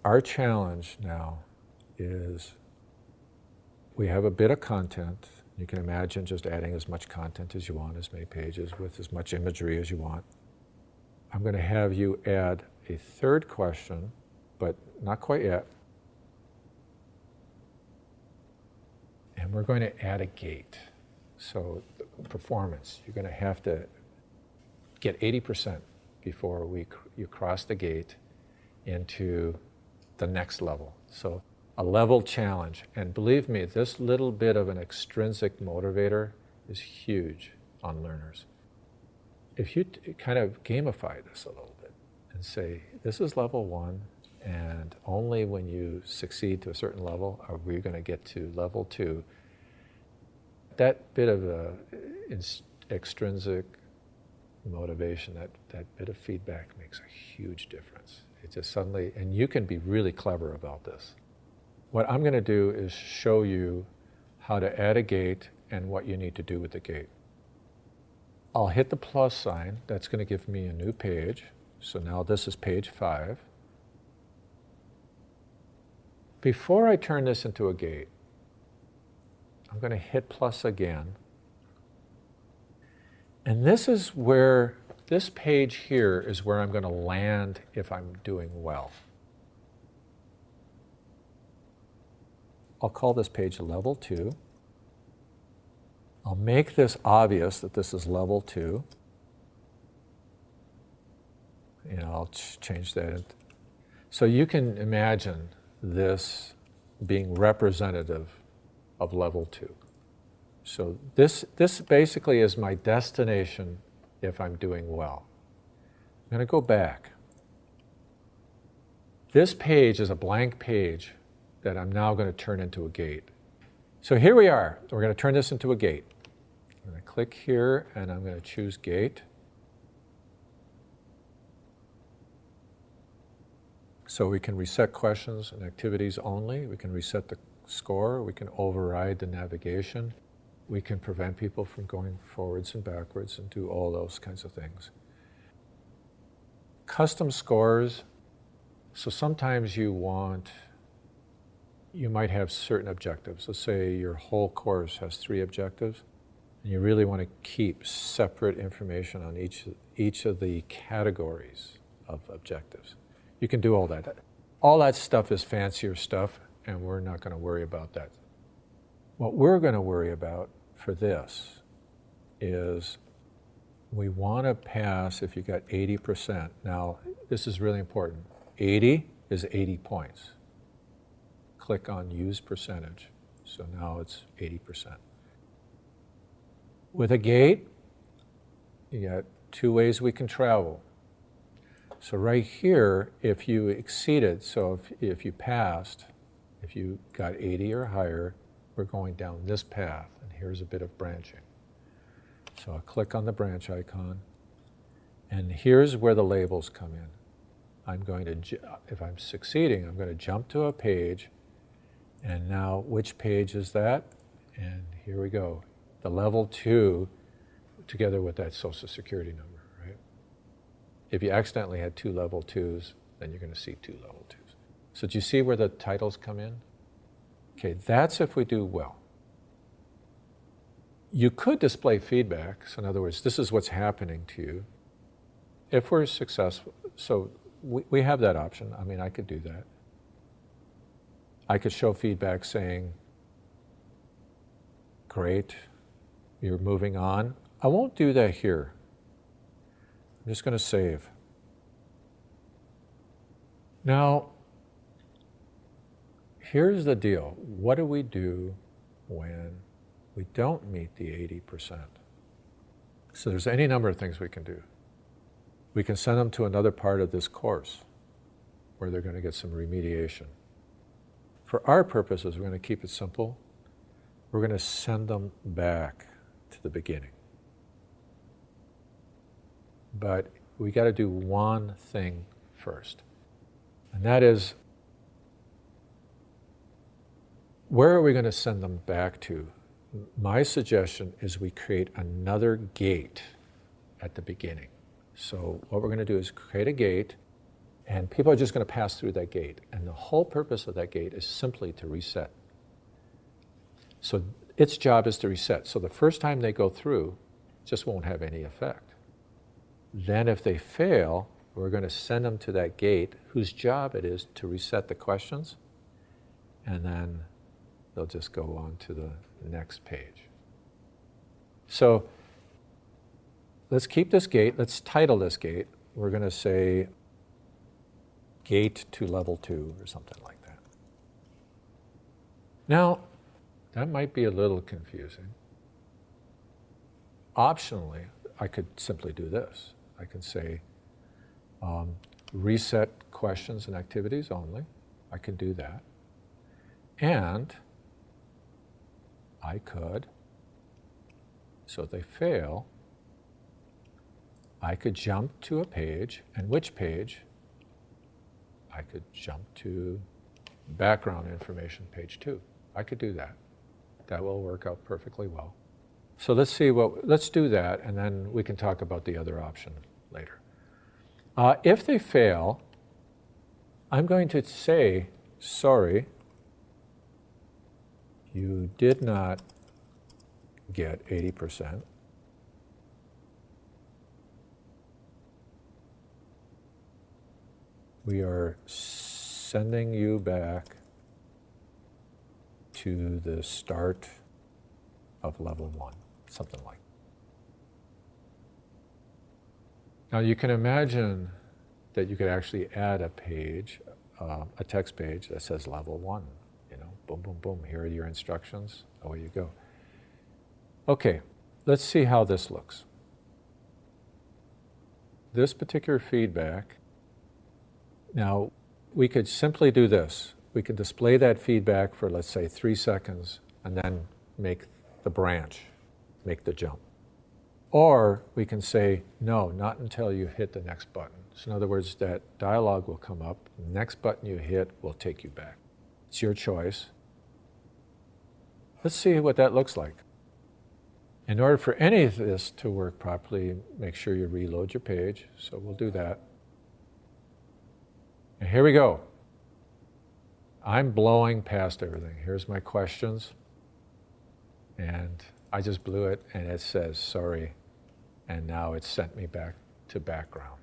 Our challenge now is we have a bit of content. You can imagine just adding as much content as you want, as many pages with as much imagery as you want. I'm going to have you add a third question, but not quite yet. And we're going to add a gate. So performance, you're going to have to get 80% before you cross the gate into the next level. So a level challenge. And believe me, this little bit of an extrinsic motivator is huge on learners. If you kind of gamify this a little bit and say, this is level 1, and only when you succeed to a certain level are we going to get to level 2, that bit of extrinsic motivation, that bit of feedback makes a huge difference. It just suddenly, and you can be really clever about this. What I'm going to do is show you how to add a gate and what you need to do with the gate. I'll hit the plus sign. That's going to give me a new page. So now this is page 5. Before I turn this into a gate, I'm going to hit plus again. And this is where, this page here is where I'm going to land if I'm doing well. I'll call this page level 2. I'll make this obvious that this is level 2. You know, I'll change that. So you can imagine this being representative of level 2. So this basically is my destination if I'm doing well. I'm going to go back. This page is a blank page that I'm now going to turn into a gate. So here we are. We're going to turn this into a gate. I'm going to click here and I'm going to choose gate. So we can reset questions and activities only. We can reset the score. We can override the navigation. We can prevent people from going forwards and backwards and do all those kinds of things. Custom scores. So sometimes you might have certain objectives. Let's say your whole course has 3 objectives, and you really want to keep separate information on each of the categories of objectives. You can do all that. All that stuff is fancier stuff, and we're not going to worry about that. What we're going to worry about for this is we want to pass, if you got 80%. Now, this is really important. 80 is 80 points. Click on use percentage. So now it's 80%. With a gate, you got 2 ways we can travel. So right here, if you exceeded, so if you passed, if you got 80 or higher, we're going down this path, and here's a bit of branching. So I'll click on the branch icon, and here's where the labels come in. I'm going to, if I'm succeeding, I'm going to jump to a page, and now which page is that? And here we go. The level 2 together with that social security number, right? If you accidentally had 2 level 2s, then you're going to see 2 level 2s. So do you see where the titles come in? Okay, that's if we do well. You could display feedback. So in other words, this is what's happening to you. If we're successful, so we have that option. I mean, I could do that. I could show feedback saying, great, you're moving on. I won't do that here. I'm just going to save. Now, here's the deal. What do we do when we don't meet the 80%? So there's any number of things we can do. We can send them to another part of this course where they're going to get some remediation. For our purposes, we're going to keep it simple. We're going to send them back to the beginning. But we got to do one thing first. And that is, where are we going to send them back to? My suggestion is we create another gate at the beginning. So what we're going to do is create a gate, And people are just going to pass through that gate. And the whole purpose of that gate is simply to reset. So its job is to reset. So the first time they go through, just won't have any effect. Then if they fail, we're going to send them to that gate whose job it is to reset the questions, and then they'll just go on to the next page. So let's keep this gate, let's title this gate. We're going to say gate to level 2 or something like that. Now, that might be a little confusing. Optionally, I could simply do this. I could say reset questions and activities only. I could do that. And I could, so if they fail, I could jump to a page, and which page? I could jump to background information, page 2. I could do that. That will work out perfectly well. So let's do that, and then we can talk about the other option later. If they fail, I'm going to say, sorry, you did not get 80%. We are sending you back to the start of level 1, something like that. Now you can imagine that you could actually add a page, a text page that says level 1, boom, boom, boom, here are your instructions, away you go. Okay, let's see how this looks. This particular feedback, now we could simply do this. We could display that feedback for, let's say, 3 seconds and then make the branch, make the jump. Or we can say, no, not until you hit the next button. So in other words, that dialog will come up, the next button you hit will take you back. It's your choice. Let's see what that looks like. In order for any of this to work properly, make sure you reload your page. So we'll do that. And here we go. I'm blowing past everything. Here's my questions. And I just blew it, and it says, sorry. And now it's sent me back to background.